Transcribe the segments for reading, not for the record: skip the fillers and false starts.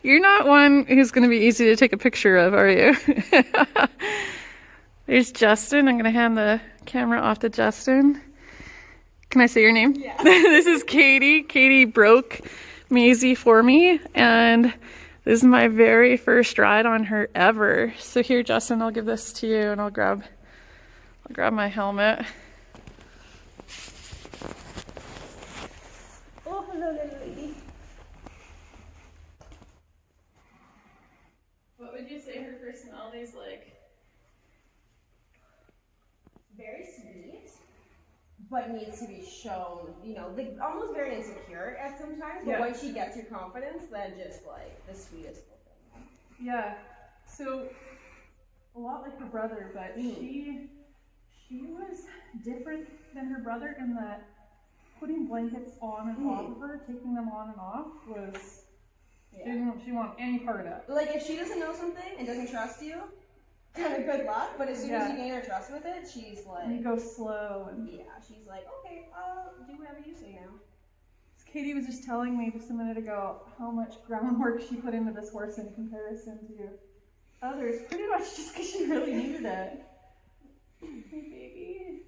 You're not one who's going to be easy to take a picture of, are you? There's Justin. I'm going to hand the camera off to Justin. Can I say your name? Yeah. This is Katie. Katie broke Maisie for me, and this is my very first ride on her ever. So here, Justin, I'll give this to you, and I'll grab my helmet. Oh, hello, little lady. What would you say her personality is like? Very sweet, but needs to be shown, you know, like almost very insecure at some times, but Yeah. once she gets your confidence, then just like the sweetest little thing. Yeah. So a lot like her brother, but she was different than her brother in that putting blankets on and off of her, taking them on and off was she didn't want any part of it. Like if she doesn't know something and doesn't trust you, kind of good luck, but as soon as you gain her trust with it, she's like... And you go slow. And she's like, okay, I'll do whatever you say now. Katie was just telling me just a minute ago how much groundwork she put into this horse in comparison to others, pretty much just because she really needed it. Hey, baby.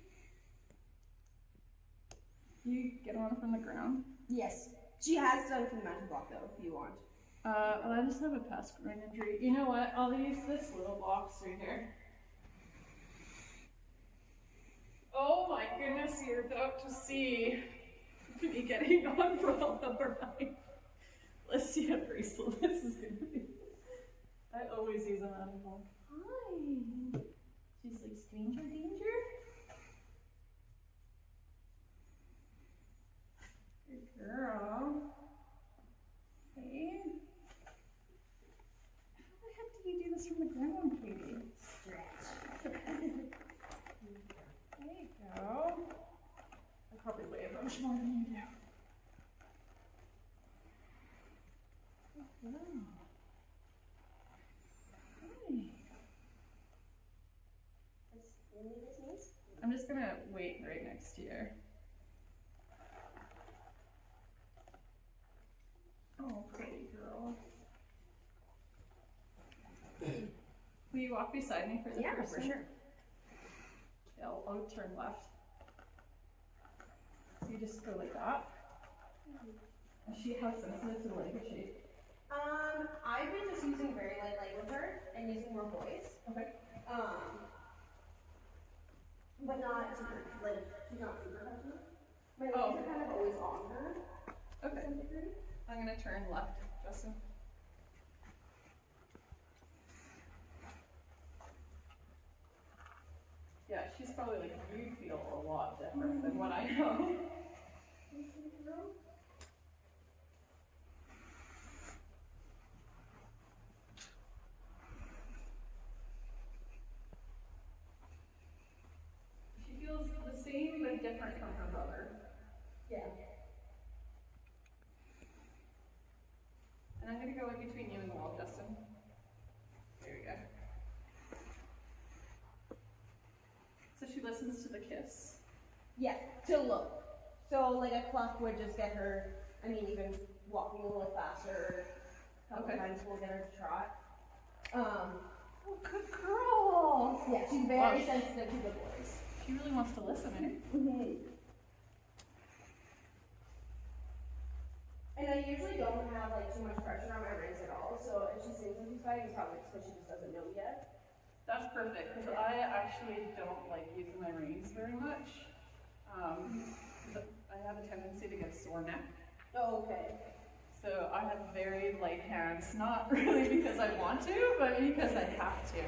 You get on from the ground? Yes. She has done from the mountain block though, if you want. Well, I just have a past groin injury. You know what? I'll use this little box right here. Oh my goodness, you're about to see me getting on for all of our ride. Let's see how graceful this is going to be. I always use an animal. Hi. She's like, stranger danger? Good girl. Hey. How the heck do you do this from the ground, Katie? Stretch. There you go. I probably weigh a bunch more than you do. Good girl. I'm just gonna wait right next to you. Oh, pretty girl. Will you walk beside me for the first one? For sure. Yeah, I'll turn left. So you just go like that. Is she how sensitive to the leg is she? I've been just using very light with her and using more voice. Okay. But not super, like, she's not super touchy. My legs are kind of always on her. Okay. I'm gonna turn left, Justin. Yeah, she's probably like, you feel a lot different than what I know. She feels the same but different from her brother. Yeah. And I'm gonna go in between you and the wall, Justin. There you go. So she listens to the kiss. Yeah, to look. So like a cluck would just get her, I mean even walking a little faster, a couple times we'll get her to trot. Oh, good girl! Yeah, she's very sensitive to the voice. She really wants to listen, eh? Mm-hmm. And I usually don't have like too much pressure on my reins at all, so if she sings when she's fighting, it's probably just because she just doesn't know yet. That's perfect, because I actually don't like using my reins very much. I have a tendency to get a sore neck. Oh, okay. So I have very light hands, not really because I want to, but because I have to.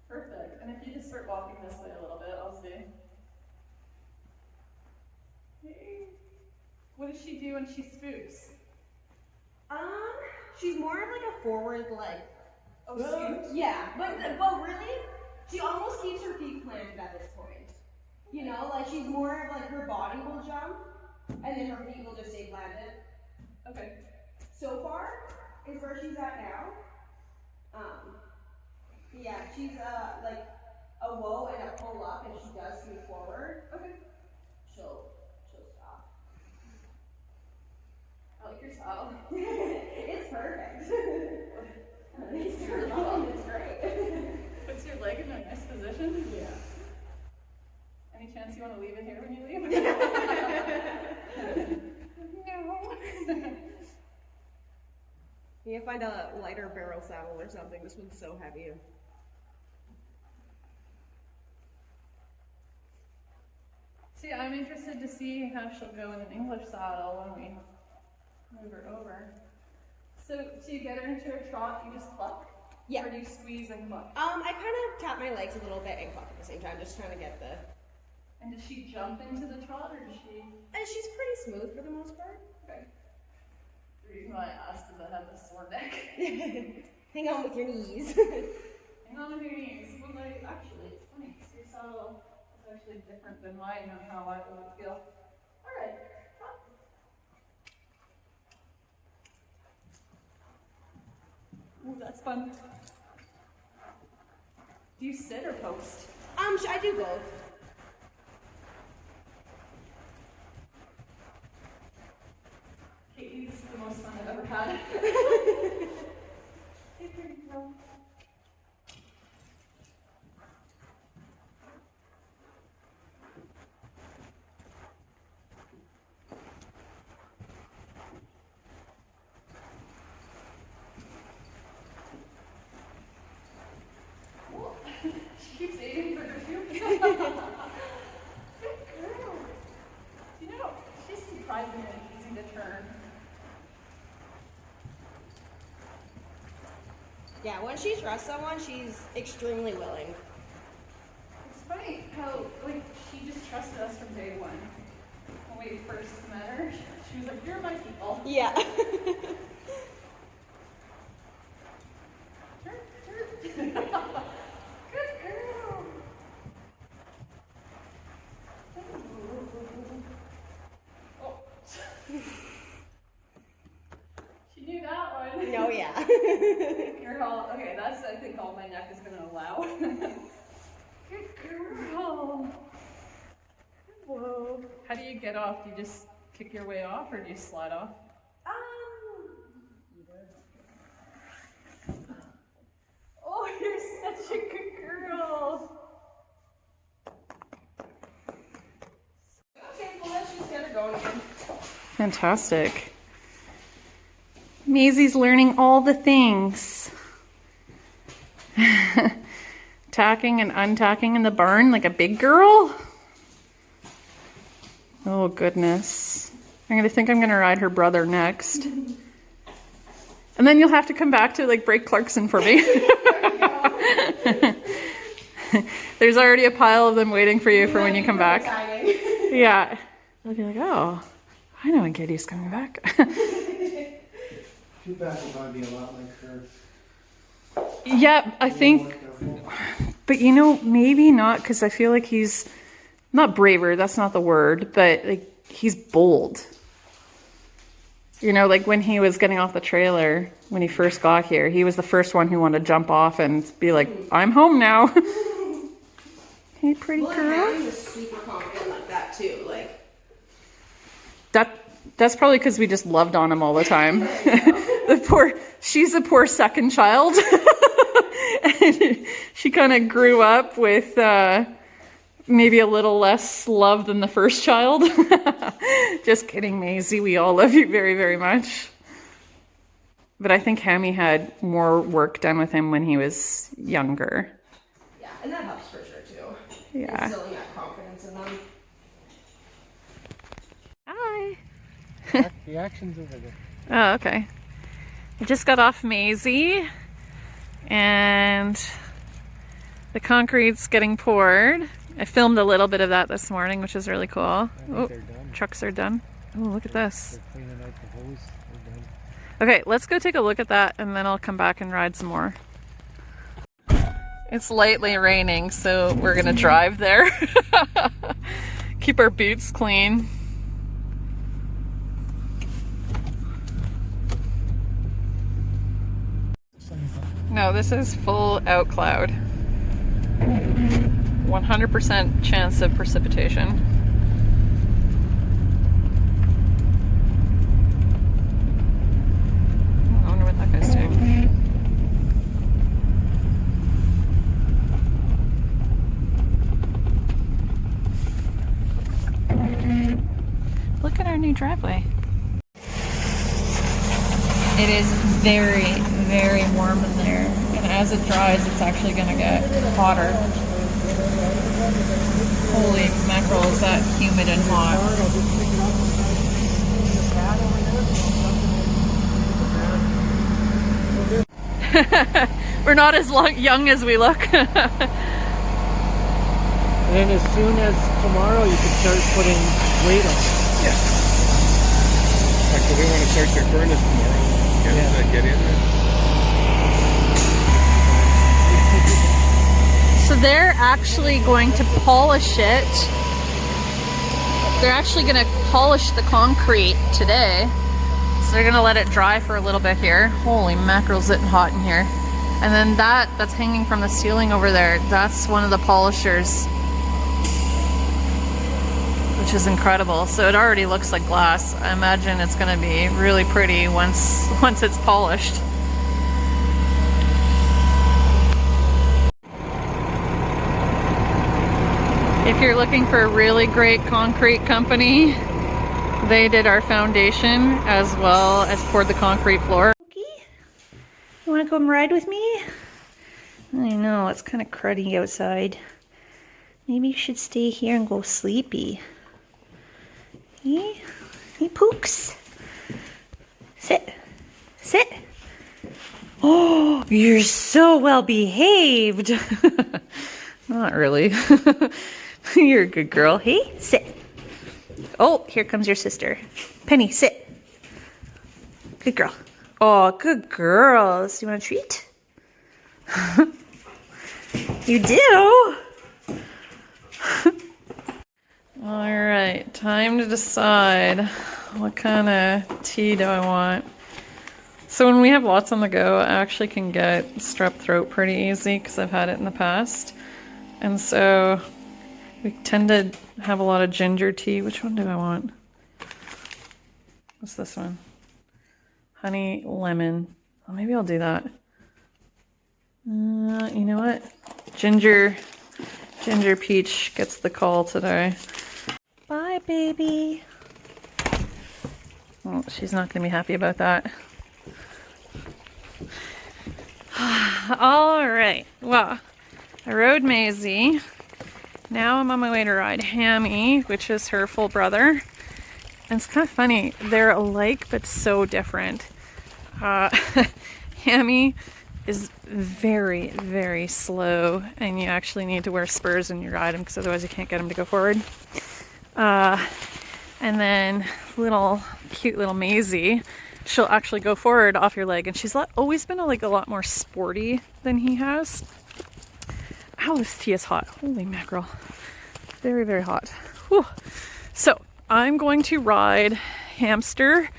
Perfect. And if you just start walking this way a little bit, I'll see. Hey. What does she do when she spooks? She's more of like a forward like. Oh, scoot? Yeah, but really, she almost keeps her feet planted at this point. You know, like she's more of like her body will jump, and then her feet will just stay planted. Okay. So far is where she's at now. Yeah, she's like a whoa and a pull up, and she does move forward. Okay. She'll stop. like your saddle? It's perfect. It's great. Puts your leg in a nice position? Yeah. Any chance you want to leave it here when you leave? No. You need to find a lighter barrel saddle or something. This one's so heavy. See, I'm interested to see how she'll go in an English saddle when we move her over. So you get her into a trot, you just cluck? Yeah. Or do you squeeze and cluck? I kind of tap my legs a little bit and cluck at the same time, just trying to get the... And does she jump into the trot, or does she? And she's pretty smooth for the most part. Okay. The reason why I asked is I have a sore neck. Hang on with your knees. Hang on with your knees. Well, actually, it's funny, because your saddle is actually different than mine on how I would feel. Alright. Ooh, that's fun. Do you sit or post? I do both. Katie's the most fun I've ever had. Hey, pretty girl. She keeps aiming for her shoe. Good girl. You know, she's surprisingly easy to turn. Yeah, when she trusts someone, she's extremely willing. It's funny how, like, she just trusted us from day one. When we first met her, she was like, "You're my people." Yeah. Turn, turn. Good girl. Oh. She knew that one. No, yeah. Girl, okay, that's I think all my neck is gonna allow. Good girl. Whoa. How do you get off? Do you just kick your way off, or do you slide off? Oh, you're such a good girl. Okay, well, let's just get her going again. Fantastic. Maisie's learning all the things. Tacking and untacking in the barn like a big girl. Oh goodness. I'm gonna ride her brother next. And then you'll have to come back to like break Clarkson for me. There's already a pile of them waiting for you for when you come back. Yeah. I'll be like, oh, I know when Katie's coming back. Feedback will probably be a lot like her. Yeah, I think, but you know, maybe not, because I feel like he's not braver, that's not the word, but like he's bold. You know, like when he was getting off the trailer, when he first got here, he was the first one who wanted to jump off and be like, I'm home now. Hey, pretty girl. Harry was super confident like that too, like. That's probably because we just loved on him all the time. She's a poor second child. And she kind of grew up with maybe a little less love than the first child. Just kidding, Maisie. We all love you very, very much. But I think Hammy had more work done with him when he was younger. Yeah, and that helps for sure too. Yeah. Instilling that confidence in them. Hi. The action's over there. Oh, okay. I just got off Maisy, and the concrete's getting poured. I filmed a little bit of that this morning, which is really cool. I think Oh, they're done. trucks are done. Oh, look at this. They're cleaning out the hose. They're done. Okay, let's go take a look at that, and then I'll come back and ride some more. It's lightly raining, so we're gonna drive there. Keep our boots clean. No, this is full out cloud. 100% chance of precipitation. tiny driveway. It is very, very warm in there, and as it dries, it's actually gonna get hotter. Holy mackerel, is that humid and hot. We're not as young as we look. And then as soon as tomorrow, you can start putting weight on. Yeah. Like, so they want to start their furnace tomorrow. Get in there. So they're actually going to polish it. They're actually going to polish the concrete today. So they're going to let it dry for a little bit here. Holy mackerel, is it hot in here. And then that's hanging from the ceiling over there. That's one of the polishers, which is incredible. So it already looks like glass. I imagine it's going to be really pretty once it's polished. If you're looking for a really great concrete company, they did our foundation as well as poured the concrete floor. Okay. You want to come ride with me? I know, it's kind of cruddy outside. Maybe you should stay here and go sleepy. Hey, hey Pooks. Sit. Sit. Oh, you're so well behaved. Not really. You're a good girl. Hey, sit. Oh, here comes your sister. Penny, sit. Good girl. Oh, good girls. You want a treat? You do? All right, time to decide what kind of tea do I want. So when we have lots on the go, I actually can get strep throat pretty easy because I've had it in the past. And so we tend to have a lot of ginger tea. Which one do I want? What's this one? Honey lemon. Oh, maybe I'll do that. You know what? Ginger peach gets the call today. Bye, baby. Oh, she's not gonna be happy about that. All right. Well, I rode Maisie. Now I'm on my way to ride Hammy, which is her full brother. And it's kind of funny. They're alike, but so different. Hammy is very, very slow, and you actually need to wear spurs when you ride him because otherwise you can't get him to go forward. And then cute little Maisie, she'll actually go forward off your leg, and she's always been a lot more sporty than he has. Ow, this tea is hot. Holy mackerel. Very, very hot. Whew. So I'm going to ride Hamster,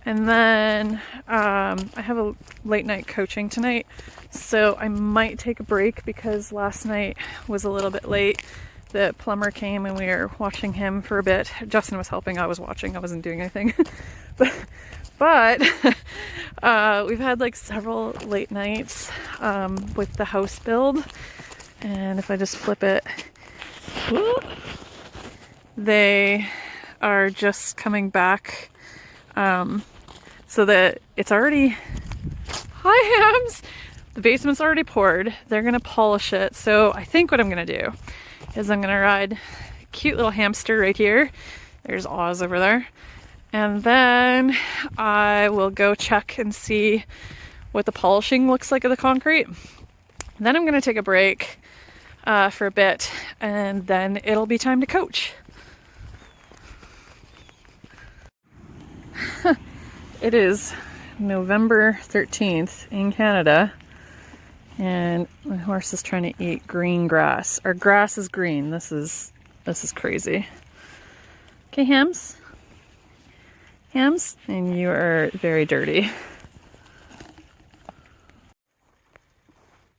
and then I have a late night coaching tonight, so I might take a break because last night was a little bit late. The plumber came and we were watching him for a bit. Justin was helping, I was watching, I wasn't doing anything. but we've had several late nights with the house build. And if I just flip it, whoop, they are just coming back. So that it's already, hi Hams! The basement's already poured. They're gonna polish it. So I think what I'm gonna do is I'm gonna ride a cute little Hamster right here. There's Oz over there. And then I will go check and see what the polishing looks like of the concrete. Then I'm gonna take a break for a bit, and then it'll be time to coach. It is November 13th in Canada, and my horse is trying to eat green grass. Our grass is green. This is crazy. Okay, Hams? Hams? And you are very dirty.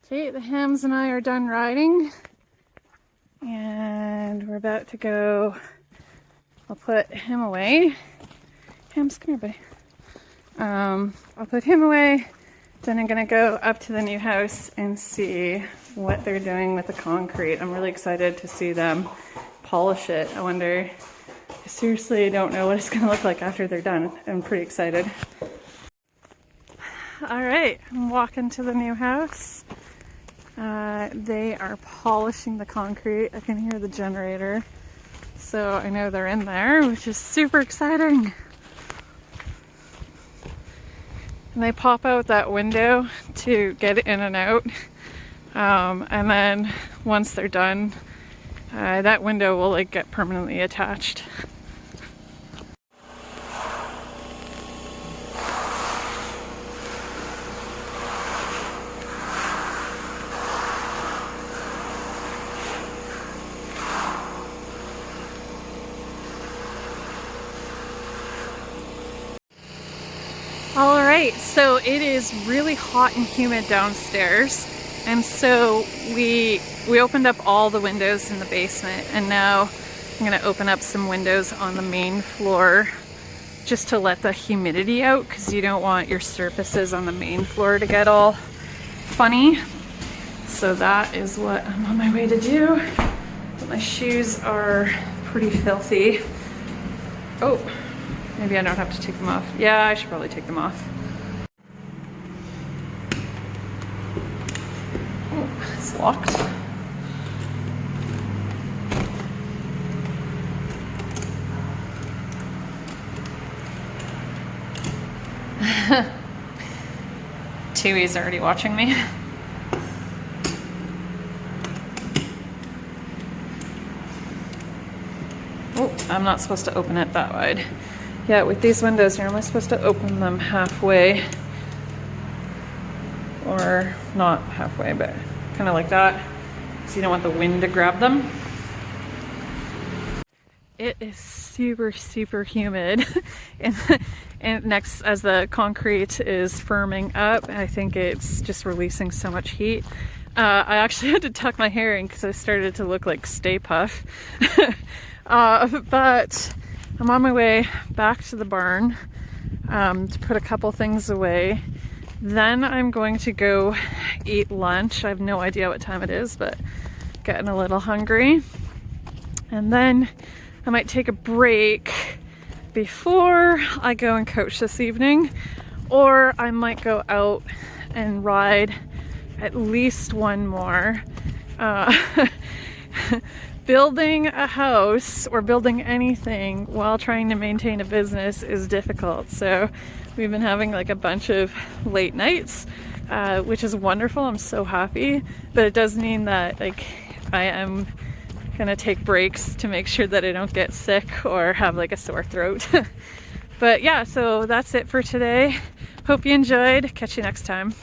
Okay, the Hams and I are done riding, and we're about to go. I'll put him away. Hams, come here, buddy. I'll put him away, then I'm gonna go up to the new house and see what they're doing with the concrete. I'm really excited to see them polish it. I wonder if seriously don't know what it's gonna look like after they're done. I'm pretty excited. All right, I'm walking to the new house. They are polishing the concrete. I can hear the generator. So I know they're in there, which is super exciting. And they pop out that window to get in and out. And then once they're done, that window will like get permanently attached. All right, so it is really hot and humid downstairs, and so we opened up all the windows in the basement, and now I'm gonna open up some windows on the main floor just to let the humidity out, because you don't want your surfaces on the main floor to get all funny. So that is what I'm on my way to do. But my shoes are pretty filthy. Oh. Maybe I don't have to take them off. Yeah, I should probably take them off. Oh, it's locked. Tui's already watching me. Oh, I'm not supposed to open it that wide. Yeah, with these windows, you're only supposed to open them halfway. Or not halfway, but kind of like that. So you don't want the wind to grab them. It is super, super humid. and next, as the concrete is firming up, I think it's just releasing so much heat. I actually had to tuck my hair in because I started to look like Stay Puft. But I'm on my way back to the barn to put a couple things away. Then I'm going to go eat lunch. I have no idea what time it is, but getting a little hungry. And then I might take a break before I go and coach this evening, or I might go out and ride at least one more. Building a house or building anything while trying to maintain a business is difficult. So we've been having like a bunch of late nights, which is wonderful. I'm so happy, but it does mean that like I am gonna take breaks to make sure that I don't get sick or have like a sore throat. But yeah, so that's it for today. Hope you enjoyed. Catch you next time.